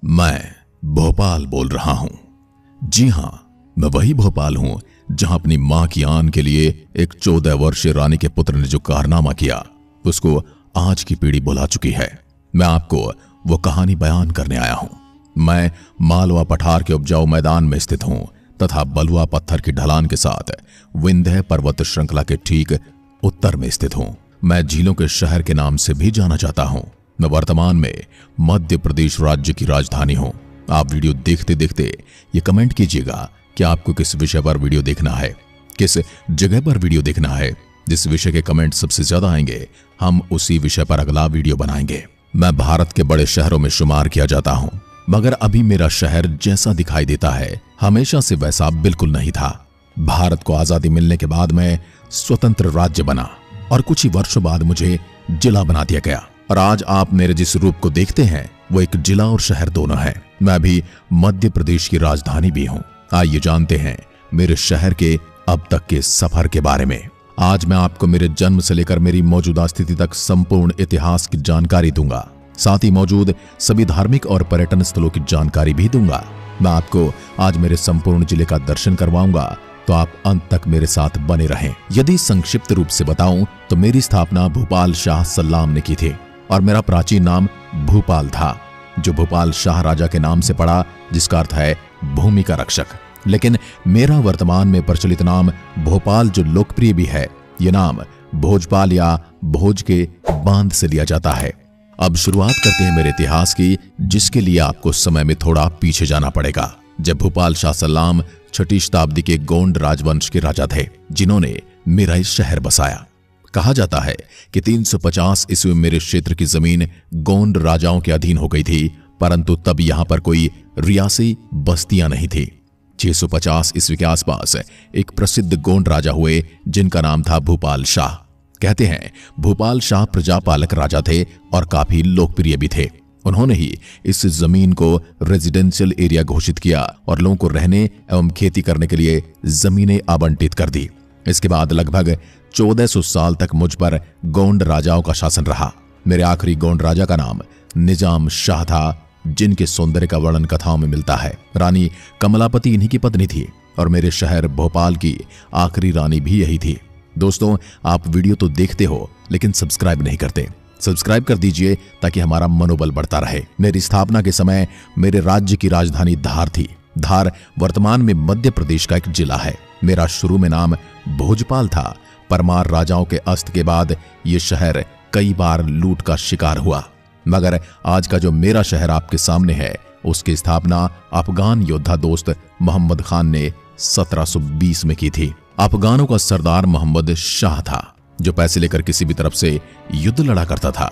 मैं भोपाल बोल रहा हूं। जी हां, मैं वही भोपाल हूं जहां अपनी मां की आन के लिए एक 14 वर्षीय रानी के पुत्र ने जो कारनामा किया उसको आज की पीढ़ी बुला चुकी है। मैं आपको वो कहानी बयान करने आया हूं। मैं मालवा पठार के उपजाऊ मैदान में स्थित हूं तथा बलुआ पत्थर की ढलान के साथ विंध्य पर्वत श्रृंखला के ठीक उत्तर में स्थित हूं। मैं झीलों के शहर के नाम से भी जाना जाता हूं। मैं वर्तमान में मध्य प्रदेश राज्य की राजधानी हूं। आप वीडियो देखते देखते ये कमेंट कीजिएगा कि आपको किस विषय पर वीडियो देखना है, किस जगह पर वीडियो देखना है। जिस विषय के कमेंट सबसे ज्यादा आएंगे हम उसी विषय पर अगला वीडियो बनाएंगे। मैं भारत के बड़े शहरों में शुमार किया जाता हूं, मगर अभी मेरा शहर जैसा दिखाई देता है हमेशा से वैसा बिल्कुल नहीं था। भारत को आजादी मिलने के बाद मैं स्वतंत्र राज्य बना और कुछ ही वर्षों बाद मुझे जिला बना दिया गया और आज आप मेरे जिस रूप को देखते हैं वो एक जिला और शहर दोनों है। मैं भी मध्य प्रदेश की राजधानी भी हूं। आइए जानते हैं मेरे शहर के अब तक के सफर के बारे में। आज मैं आपको मेरे जन्म से लेकर मेरी मौजूदा स्थिति तक संपूर्ण इतिहास की जानकारी दूंगा, साथ ही मौजूद सभी धार्मिक और पर्यटन स्थलों की जानकारी भी दूंगा। मैं आपको आज मेरे संपूर्ण जिले का दर्शन करवाऊंगा, तो आप अंत तक मेरे साथ बने रहें। यदि संक्षिप्त रूप से बताऊं तो मेरी स्थापना भूपाल शाह सल्लाम ने की थी और मेरा प्राचीन नाम भूपाल था, जो भूपाल शाह राजा के नाम से पड़ा, जिसका अर्थ है भूमि का रक्षक। लेकिन मेरा वर्तमान में प्रचलित नाम भोपाल जो लोकप्रिय भी है, ये नाम भोजपाल या भोज के बांध से लिया जाता है। अब शुरुआत करते हैं मेरे इतिहास की, जिसके लिए आपको समय में थोड़ा पीछे जाना पड़ेगा, जब भूपाल शाह सल्लाम 6ठी शताब्दी के गोंड राजवंश के राजा थे, जिन्होंने मेरा इस शहर बसाया। कहा जाता है कि 350 ईस्वी में मेरे क्षेत्र की जमीन गोंड राजाओं के अधीन हो गई थी, परंतु तब यहां पर कोई रियासी बस्तियां नहीं थी। 650 ईस्वी के आसपास एक प्रसिद्ध गोंड राजा हुए जिनका नाम था भूपाल शाह। कहते हैं भूपाल शाह प्रजापालक राजा थे और काफी लोकप्रिय भी थे। उन्होंने ही इस जमीन को रेजिडेंशियल एरिया घोषित किया और लोगों को रहने एवं खेती करने के लिए जमीनें आवंटित कर दी। इसके बाद लगभग 1400 साल तक मुझ पर गोंड राजाओं का शासन रहा। मेरे आखिरी गोंड राजा का नाम निजाम शाह था, जिनके सौंदर्य का वर्णन कथाओं में मिलता है। रानी कमलापति इन्हीं की पत्नी थी और मेरे शहर भोपाल की आखिरी रानी भी यही थी। दोस्तों, आप वीडियो तो देखते हो लेकिन सब्सक्राइब नहीं करते। सब्सक्राइब कर दीजिए ताकि हमारा मनोबल बढ़ता रहे। मेरी स्थापना के समय मेरे राज्य की राजधानी धार थी। धार वर्तमान में मध्य प्रदेश का एक जिला है। मेरा शुरू में नाम भोजपाल था। परमार राजाओं के अस्त के बाद ये शहर कई बार लूट का शिकार हुआ, मगर आज का जो मेरा शहर आपके सामने है उसकी स्थापना अफगान योद्धा दोस्त मोहम्मद खान ने 1720 में की थी। अफगानों का सरदार मोहम्मद शाह था, जो पैसे लेकर किसी भी तरफ से युद्ध लड़ा करता था।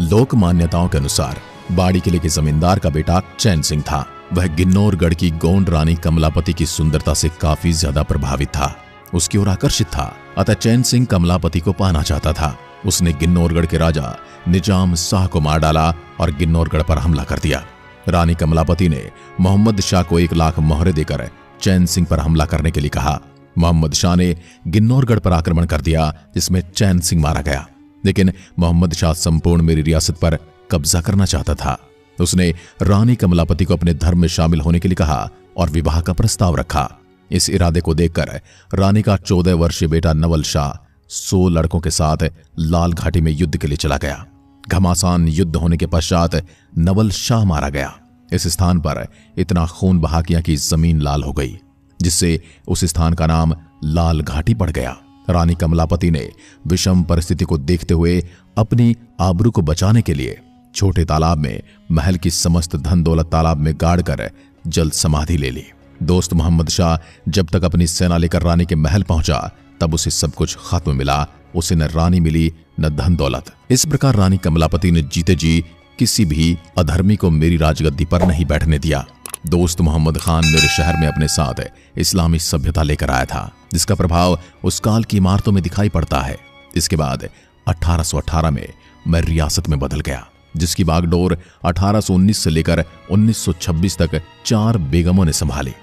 लोक मान्यताओं के अनुसार बाड़ी किले के जमींदार का बेटा चैन सिंह था। वह गिन्नौरगढ़ की गोंड रानी कमलापति की सुंदरता से काफी ज्यादा प्रभावित था, उसकी ओर आकर्षित था। अतः चैन सिंह कमलापति को पाना चाहता था। उसने गिन्नौरगढ़ के राजा निजाम शाह को मार डाला और गिन्नौरगढ़ पर हमला कर दिया। रानी कमलापति ने मोहम्मद शाह को 1 लाख मोहरे देकर चैन सिंह पर हमला करने के लिए कहा। मोहम्मद शाह ने गिन्नौरगढ़ पर आक्रमण कर दिया, जिसमें चैन सिंह मारा गया। लेकिन मोहम्मद शाह संपूर्ण मेरी रियासत पर कब्जा करना चाहता था। उसने रानी कमलापति को अपने धर्म में शामिल होने के लिए कहा और विवाह का प्रस्ताव रखा। इस इरादे को देखकर रानी का 14 वर्षीय बेटा नवल शाह 100 लड़कों के साथ लाल घाटी में युद्ध के लिए चला गया। घमासान युद्ध होने के पश्चात नवल शाह मारा गया। इस स्थान पर इतना खून बहा किया कि जमीन लाल हो गई, जिससे उस स्थान का नाम लाल घाटी पड़ गया। रानी कमलापति ने विषम परिस्थिति को देखते हुए अपनी आबरू को बचाने के लिए छोटे तालाब में महल की समस्त धन दौलत तालाब में गाड़कर जल समाधि ले ली। दोस्त मोहम्मद शाह जब तक अपनी सेना लेकर रानी के महल पहुंचा तब उसे सब कुछ खत्म मिला। उसे न रानी मिली न धन दौलत। इस प्रकार रानी कमलापति ने जीते जी किसी भी अधर्मी को मेरी राजगद्दी पर नहीं बैठने दिया। दोस्त मोहम्मद खान मेरे शहर में अपने साथ इस्लामी सभ्यता लेकर आया था, जिसका प्रभाव उस काल की इमारतों में दिखाई पड़ता है। इसके बाद 1818 में मैं रियासत में बदल गया, जिसकी बागडोर 1819 से लेकर 1926 तक 4 बेगमों ने संभाली।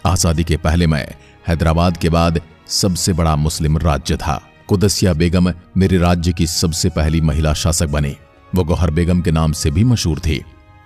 आजादी के पहले मैं हैदराबाद के बाद सबसे बड़ा मुस्लिम राज्य था। कुदसिया बेगम मेरे राज्य की सबसे पहली महिला शासक बनी। वो गौहर बेगम के नाम से भी मशहूर थी।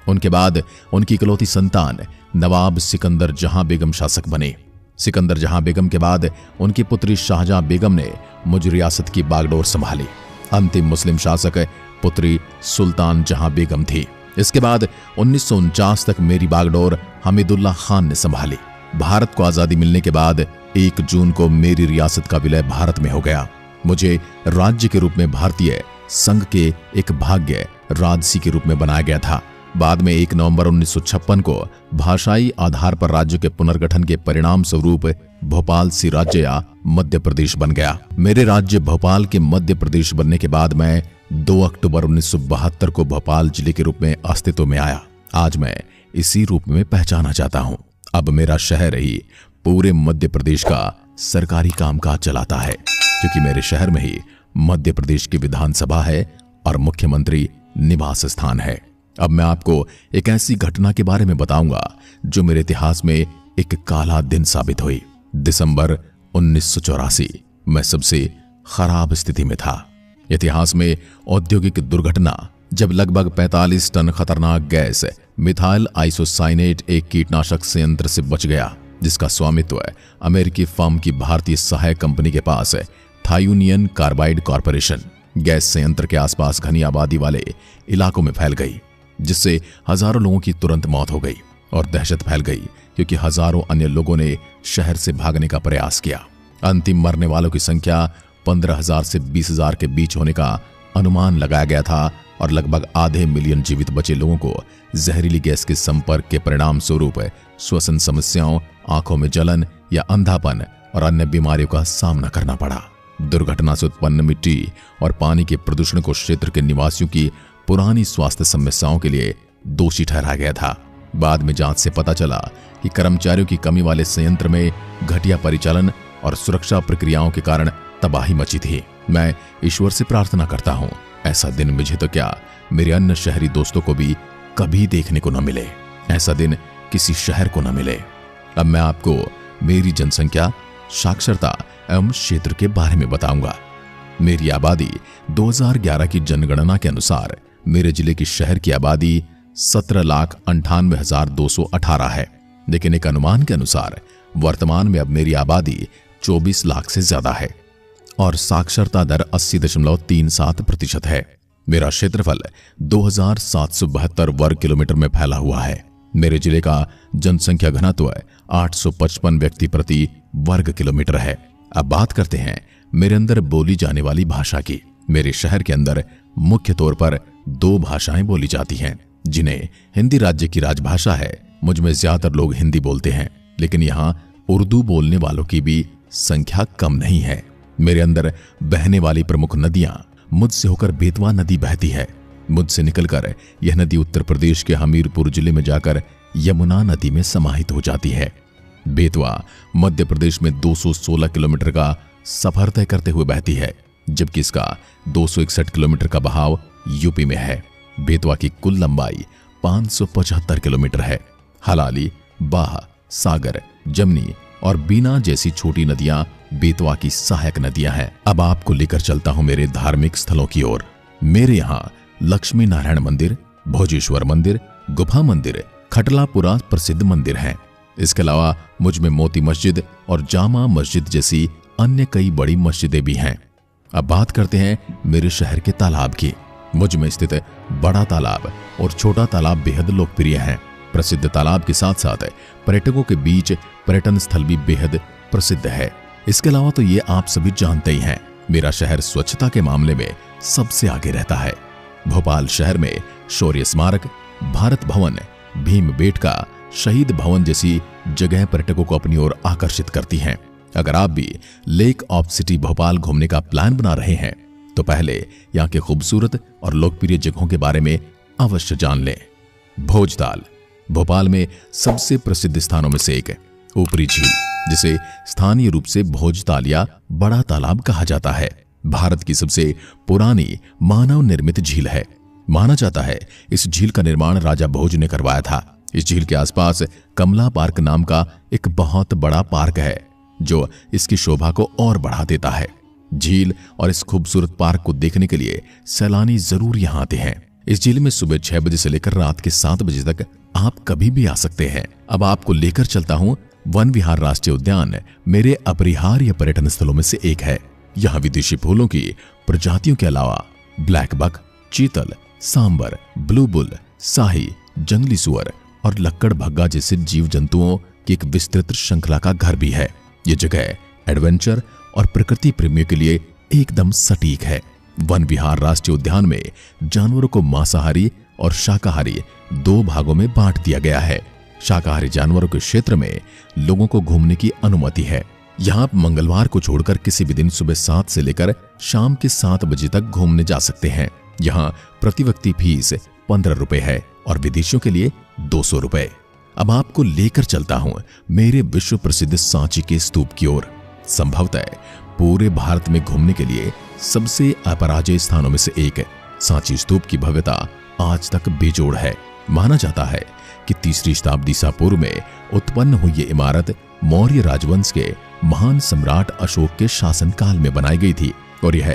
उनके बाद उनकी इकलौती संतान नवाब सिकंदर जहां बेगम शासक बने। सिकंदर जहां बेगम के बाद उनकी पुत्री शाहजहां बेगम ने मुझ रियासत की बागडोर संभाली। अंतिम मुस्लिम शासक पुत्री सुल्तान जहां बेगम थी। इसके बाद 1949 तक मेरी बागडोर हमीदुल्लाह खान ने संभाली। भारत को आजादी मिलने के बाद 1 जून को मेरी रियासत का विलय भारत में हो गया। मुझे राज्य के रूप में भारतीय संघ के एक भाग्य राजसी के रूप में बनाया गया था। बाद में 1 नवंबर 1956 को भाषाई आधार पर राज्य के पुनर्गठन के परिणाम स्वरूप भोपाल सी राज्य या मध्य प्रदेश बन गया। मेरे राज्य भोपाल के मध्य प्रदेश बनने के बाद मैं 2 अक्टूबर 1972 को भोपाल जिले के रूप में अस्तित्व में आया। आज मैं इसी रूप में पहचाना जाता हूं। अब मेरा शहर ही पूरे मध्य प्रदेश का सरकारी कामकाज चलाता है, क्योंकि मेरे शहर में ही मध्य प्रदेश की विधानसभा है और मुख्यमंत्री निवास स्थान है। अब मैं आपको एक ऐसी घटना के बारे में बताऊंगा जो मेरे इतिहास में एक काला दिन साबित हुई। दिसंबर 1984 मैं सबसे खराब स्थिति में था। इतिहास में औद्योगिक दुर्घटना, जब लगभग 45 टन खतरनाक गैस मिथाइल आइसोसाइनेट एक कीटनाशक संयंत्र से बच गया, जिसका स्वामित्व अमेरिकी फर्म की भारतीय सहायक कंपनी के पास है, थायूनियन कार्बाइड कॉरपोरेशन। गैस संयंत्र के आसपास घनी आबादी वाले इलाकों में फैल गई, जिससे हजारों लोगों की तुरंत मौत हो गई और दहशत फैल गई, क्योंकि हजारों अन्य लोगों ने शहर से भागने का प्रयास किया। अंतिम मरने वालों की संख्या 15,000 से 20,000 के बीच होने का अनुमान लगाया गया था और लगभग आधे मिलियन जीवित बचे लोगों को जहरीली गैस के संपर्क के परिणाम स्वरूप श्वसन समस्याओं, आंखों में जलन या अंधापन और अन्य बीमारियों का सामना करना पड़ा। दुर्घटना से उत्पन्न मिट्टी और पानी के प्रदूषण को क्षेत्र के निवासियों की पुरानी स्वास्थ्य समस्याओं के लिए दोषी ठहराया गया था। बाद में जांच से पता चला कि कर्मचारियों की कमी वाले संयंत्र में घटिया परिचालन और सुरक्षा प्रक्रियाओं के कारण तबाही मची थी। मैं ईश्वर से प्रार्थना करता हूं ऐसा दिन मुझे तो क्या, मेरे अन्य शहरी दोस्तों को भी कभी देखने को न मिले। ऐसा दिन किसी शहर को न मिले। अब मैं आपको मेरी जनसंख्या, साक्षरता एवं क्षेत्र के बारे में बताऊंगा। मेरी आबादी 2011 की जनगणना के अनुसार मेरे जिले की शहर की आबादी 17,98,218 है, लेकिन एक अनुमान के अनुसार वर्तमान में अब मेरी आबादी 24 लाख से ज्यादा है और साक्षरता दर 80.37% है। मेरा क्षेत्रफल 2,772 वर्ग किलोमीटर में फैला हुआ है। मेरे जिले का जनसंख्या घनत्व 855 व्यक्ति प्रति वर्ग किलोमीटर है। अब बात करते हैं मेरे अंदर बोली जाने वाली भाषा की। मेरे शहर के अंदर मुख्य तौर पर 2 भाषाएं बोली जाती हैं, जिन्हें हिंदी राज्य की राजभाषा है। मुझ में ज्यादातर लोग हिंदी बोलते हैं, लेकिन यहाँ उर्दू बोलने वालों की भी संख्या कम नहीं है। मेरे अंदर बहने वाली प्रमुख नदियां, मुझसे होकर बेतवा नदी बहती है। मुझसे निकलकर यह नदी उत्तर प्रदेश के हमीरपुर जिले में जाकर यमुना नदी में समाहित हो जाती है। बेतवा मध्य प्रदेश में 216 किलोमीटर का सफर तय करते हुए बहती है, जबकि इसका 261 किलोमीटर का बहाव यूपी में है। बेतवा की कुल लंबाई 575 किलोमीटर है। हलाली, बाह, सागर, जमनी और बीना जैसी छोटी नदियां बेतवा की सहायक नदियां हैं। अब आपको लेकर चलता हूं मेरे धार्मिक स्थलों की ओर। मेरे यहाँ लक्ष्मी नारायण मंदिर, भोजेश्वर मंदिर, गुफा मंदिर, खटलापुरा प्रसिद्ध मंदिर हैं। इसके अलावा मुझ में मोती मस्जिद और जामा मस्जिद जैसी अन्य कई बड़ी मस्जिदें भी हैं। अब बात करते हैं मेरे शहर के तालाब की। मुझ में स्थित बड़ा तालाब और छोटा तालाब बेहद लोकप्रिय हैं। प्रसिद्ध तालाब के साथ साथ पर्यटकों के बीच पर्यटन स्थल भी बेहद प्रसिद्ध है। इसके अलावा तो ये आप सभी जानते ही हैं, मेरा शहर स्वच्छता के मामले में सबसे आगे रहता है। भोपाल शहर में शौर्य स्मारक, भारत भवन, भीमबेटका, शहीद भवन जैसी जगह पर्यटकों को अपनी ओर आकर्षित करती हैं। अगर आप भी लेक ऑफ सिटी भोपाल घूमने का प्लान बना रहे हैं तो पहले यहाँ के खूबसूरत और लोकप्रिय जगहों के बारे में अवश्य जान लें। भोजताल भोपाल में सबसे प्रसिद्ध स्थानों में से एक ऊपरी झील, जिसे स्थानीय रूप से भोजताल या बड़ा तालाब कहा जाता है, भारत की सबसे पुरानी मानव निर्मित झील है। माना जाता है इस झील का निर्माण राजा भोज ने करवाया था। इस झील के आसपास कमला पार्क नाम का एक बहुत बड़ा पार्क है, जो इसकी शोभा को और बढ़ा देता है। झील और इस खूबसूरत पार्क को देखने के लिए सैलानी जरूर यहाँ आते हैं। इस झील में सुबह 6 बजे से लेकर रात के 7 बजे तक आप कभी भी आ सकते हैं। अब आपको लेकर चलता हूँ वन विहार राष्ट्रीय उद्यान मेरे अपरिहार्य पर्यटन स्थलों में से एक है। यहाँ विदेशी फूलों की प्रजातियों के अलावा ब्लैक बक, चीतल, सांबर, ब्लू बुल, शाही, जंगली सुअर और लक्कड़ भग्गा जैसे जीव जंतुओं की एक विस्तृत श्रृंखला का घर भी है। ये जगह एडवेंचर और प्रकृति प्रेमियों के लिए एकदम सटीक है। वन विहार राष्ट्रीय उद्यान में जानवरों को मांसाहारी और शाकाहारी 2 भागों में बांट दिया गया है। शाकाहारी जानवरों के क्षेत्र में लोगों को घूमने की अनुमति है। यहाँ आप मंगलवार को छोड़कर किसी भी दिन सुबह 7 से लेकर शाम के 7 बजे तक घूमने जा सकते हैं। यहाँ प्रति व्यक्ति फीस 15 रुपए है और विदेशियों के लिए 200 रुपए। अब आपको लेकर चलता हूं मेरे विश्व प्रसिद्ध सांची के स्तूप की ओर। संभवतः पूरे भारत में घूमने के लिए सबसे अपराजय स्थानों में से एक सांची स्तूप की भव्यता आज तक बेजोड़ है। माना जाता है कि 3री शताब्दी ईसा पूर्व में उत्पन्न हुई ये इमारत मौर्य राजवंश के महान सम्राट अशोक के शासनकाल में बनाई गई थी और यह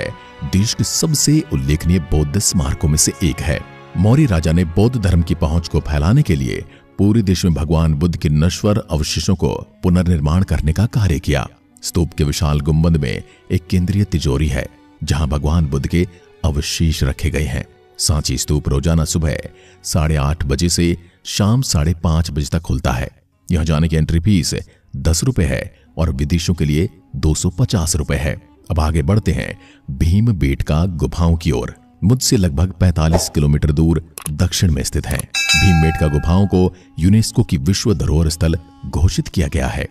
देश के सबसे उल्लेखनीय बौद्ध स्मारकों में से एक है। मौर्य राजा ने बौद्ध धर्म की पहुंच को फैलाने के लिए पूरे देश में भगवान बुद्ध के नश्वर अवशेषों को पुनर्निर्माण करने का कार्य किया। स्तूप के विशाल गुंबद में एक केंद्रीय तिजोरी है जहां भगवान बुद्ध के अवशेष रखे गए हैं। सांची स्तूप रोजाना सुबह 8:30 बजे से शाम 5:30 बजे तक खुलता है। यहां जाने की एंट्री फीस 10 रुपए है और विदेशियों के लिए 250 रुपए है। अब आगे बढ़ते हैं भीमबेटका गुफाओं की ओर। मुझसे लगभग 45 किलोमीटर दूर दक्षिण में स्थित है। भीमबेटका गुफाओं को यूनेस्को की विश्व धरोहर स्थल घोषित किया गया है।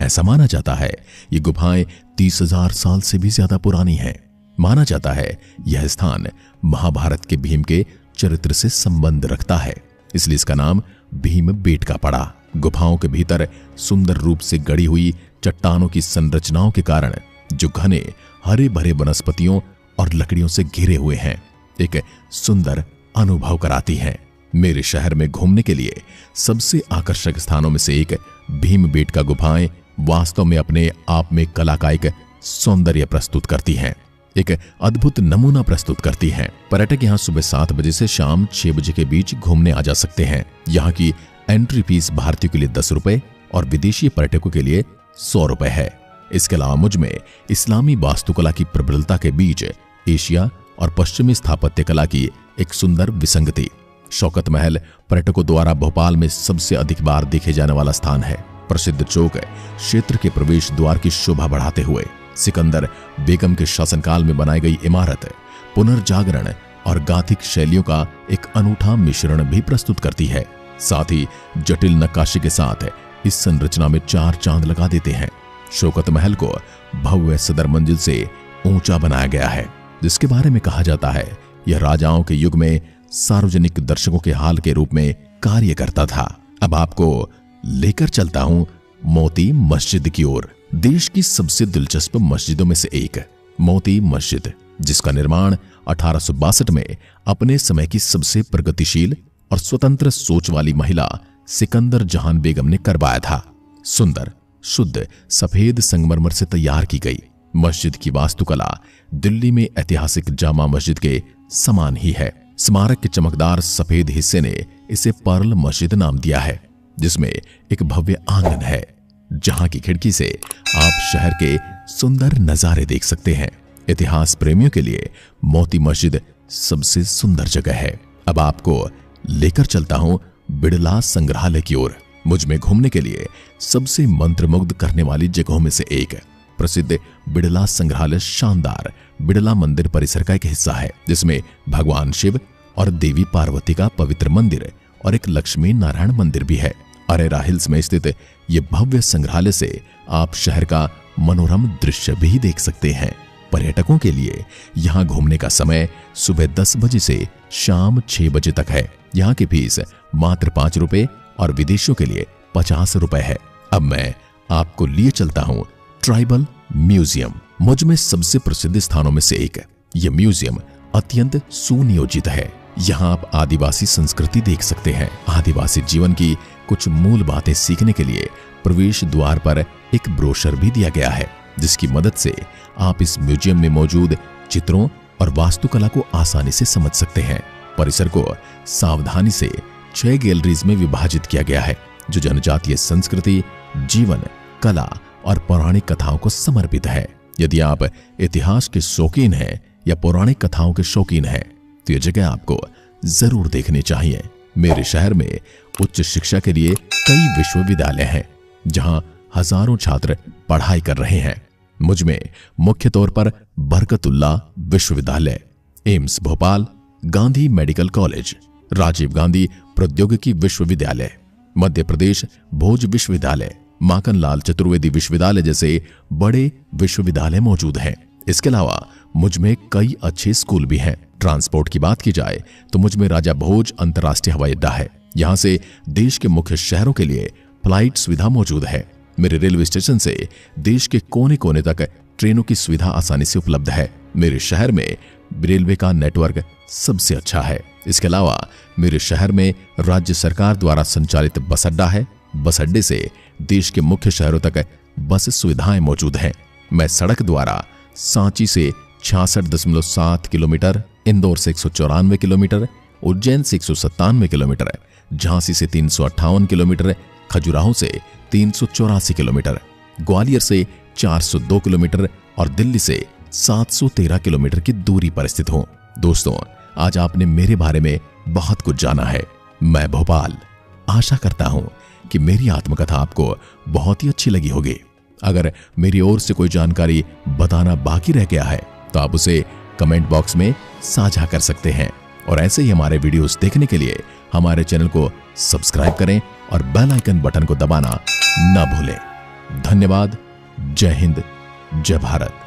ऐसा माना जाता है ये गुफाएं 30,000 साल से भी ज्यादा पुरानी हैं। माना जाता है यह स्थान महाभारत के भीम के चरित्र से संबंध रखता है, इसलिए इसका नाम भीमबेटका पड़ा। गुफाओं के भीतर सुंदर रूप से गढ़ी हुई चट्टानों की संरचनाओं के कारण जो घने हरे भरे वनस्पतियों और लकड़ियों से घिरे हुए हैं, एक सुंदर अनुभव कराती हैं। मेरे शहर में घूमने के लिए सबसे आकर्षक स्थानों में से एक भीमबेटका गुफाएं वास्तव में अपने आप में कला का एक सौंदर्य प्रस्तुत करती हैं, एक अद्भुत नमूना प्रस्तुत करती हैं। पर्यटक यहाँ सुबह 7 बजे से शाम 6 बजे के बीच घूमने आ जा सकते हैं। यहाँ की एंट्री फीस भारतीयों के लिए 10 रुपए और विदेशी पर्यटकों के लिए 100 रुपए है। इसके अलावा मुझ में इस्लामी वास्तुकला की प्रबलता के बीच एशिया और पश्चिमी स्थापत्य कला की एक सुंदर विसंगति। शौकत महल पर्यटकों द्वारा भोपाल में सबसे अधिक बार देखे जाने वाला स्थान है। प्रसिद्ध चौक क्षेत्र के प्रवेश द्वार की शोभा बढ़ाते हुए सिकंदर बेगम के शासनकाल में बनाई गई इमारत पुनर्जागरण और गाथिक शैलियों का एक अनूठा मिश्रण भी प्रस्तुत करती है। साथ ही जटिल नक्काशी के साथ इस संरचना में 4 चांद लगा देते हैं। शौकत महल को भव्य सदर मंजिल से ऊंचा बनाया गया है, जिसके बारे में कहा जाता है यह राजाओं के युग में सार्वजनिक दर्शकों के हाल के रूप में कार्य करता था। अब आपको लेकर चलता हूं मोती मस्जिद की ओर। देश की सबसे दिलचस्प मस्जिदों में से एक मोती मस्जिद, जिसका निर्माण 1862 में अपने समय की सबसे प्रगतिशील और स्वतंत्र सोच वाली महिला सिकंदर जहां बेगम ने करवाया था। सुंदर शुद्ध सफेद संगमरमर से तैयार की गई मस्जिद की वास्तुकला दिल्ली में ऐतिहासिक जामा मस्जिद के समान ही है। स्मारक के चमकदार सफेद हिस्से ने इसे पर्ल मस्जिद नाम दिया है, जिसमें एक भव्य आंगन है जहां की खिड़की से आप शहर के सुंदर नजारे देख सकते हैं। इतिहास प्रेमियों के लिए मोती मस्जिद सबसे सुंदर जगह है। अब आपको लेकर चलता हूं बिड़ला संग्रहालय की ओर। मुझ में घूमने के लिए सबसे मंत्रमुग्ध करने वाली जगहों में से एक प्रसिद्ध बिड़ला संग्रहालय शानदार बिड़ला मंदिर परिसर का एक हिस्सा है, जिसमें भगवान शिव और देवी पार्वती का पवित्र मंदिर और एक लक्ष्मी नारायण मंदिर भी है। अरेरा हिल्स में स्थित ये भव्य संग्रहालय से आप शहर का मनोरम दृश्य भी देख सकते हैं। पर्यटकों के लिए यहाँ घूमने का समय सुबह 10 बजे से शाम 6 बजे तक है। यहाँ की फीस मात्र 5 रुपए और विदेशियों के लिए 50 रुपए है। अब मैं आपको लिए चलता हूँ ट्राइबल म्यूजियम। मुझ में सबसे प्रसिद्ध स्थानों में से एक यह म्यूजियम अत्यंत सुनियोजित है। यहाँ आप आदिवासी संस्कृति देख सकते हैं। आदिवासी जीवन की कुछ मूल बातें सीखने के लिए प्रवेश द्वार पर एक ब्रोशर भी दिया गया है, जिसकी मदद से आप इस म्यूजियम में मौजूद चित्रों और वास्तुकला को आसानी से समझ सकते हैं। परिसर को सावधानी से 6 गैलरीज में विभाजित किया गया है, जो जनजातीय संस्कृति, जीवन, कला और पौराणिक कथाओं को समर्पित है। यदि आप इतिहास के शौकीन हैं या पौराणिक कथाओं के शौकीन हैं, तो यह जगह आपको जरूर देखनी चाहिए। मेरे शहर में उच्च शिक्षा के लिए कई विश्वविद्यालय हैं, जहां हजारों छात्र पढ़ाई कर रहे हैं। मुझमें मुख्य तौर पर बरकतुल्लाह विश्वविद्यालय, AIIMS Bhopal, Gandhi medical college, Rajiv Gandhi प्रौद्योगिकी विश्वविद्यालय, मध्य प्रदेश भोज विश्वविद्यालय, माखनलाल चतुर्वेदी विश्वविद्यालय जैसे बड़े विश्वविद्यालय मौजूद हैं। इसके अलावा मुझ में कई अच्छे स्कूल भी हैं। ट्रांसपोर्ट की बात की जाए तो मुझ में राजा भोज अंतर्राष्ट्रीय हवाई अड्डा है। यहां से देश के मुख्य शहरों के लिए फ्लाइट सुविधा मौजूद है। मेरे रेलवे स्टेशन से देश के कोने कोने तक ट्रेनों की सुविधा आसानी से उपलब्ध है। मेरे शहर में रेलवे का नेटवर्क सबसे अच्छा है। इसके अलावा मेरे शहर में राज्य सरकार द्वारा संचालित बस अड्डा है। बस अड्डे से देश के मुख्य शहरों तक बस सुविधाएं मौजूद हैं। मैं सड़क द्वारा सांची से 66.7 किलोमीटर, इंदौर से 194 किलोमीटर, उज्जैन से 197 किलोमीटर, झांसी से 358 किलोमीटर, खजुराहो से 384 किलोमीटर, ग्वालियर से 402 किलोमीटर और दिल्ली से 713 किलोमीटर की दूरी पर स्थित हूं। दोस्तों, आज आपने मेरे बारे में बहुत कुछ जाना है। मैं भोपाल। आशा करता हूं कि मेरी आत्मकथा आपको बहुत ही अच्छी लगी होगी। अगर मेरी ओर से कोई जानकारी बताना बाकी रह गया है तो आप उसे कमेंट बॉक्स में साझा कर सकते हैं। और ऐसे ही हमारे वीडियोस देखने के लिए हमारे चैनल को सब्सक्राइब करें और बेल आइकन बटन को दबाना न भूलें। धन्यवाद। जय हिंद, जय भारत।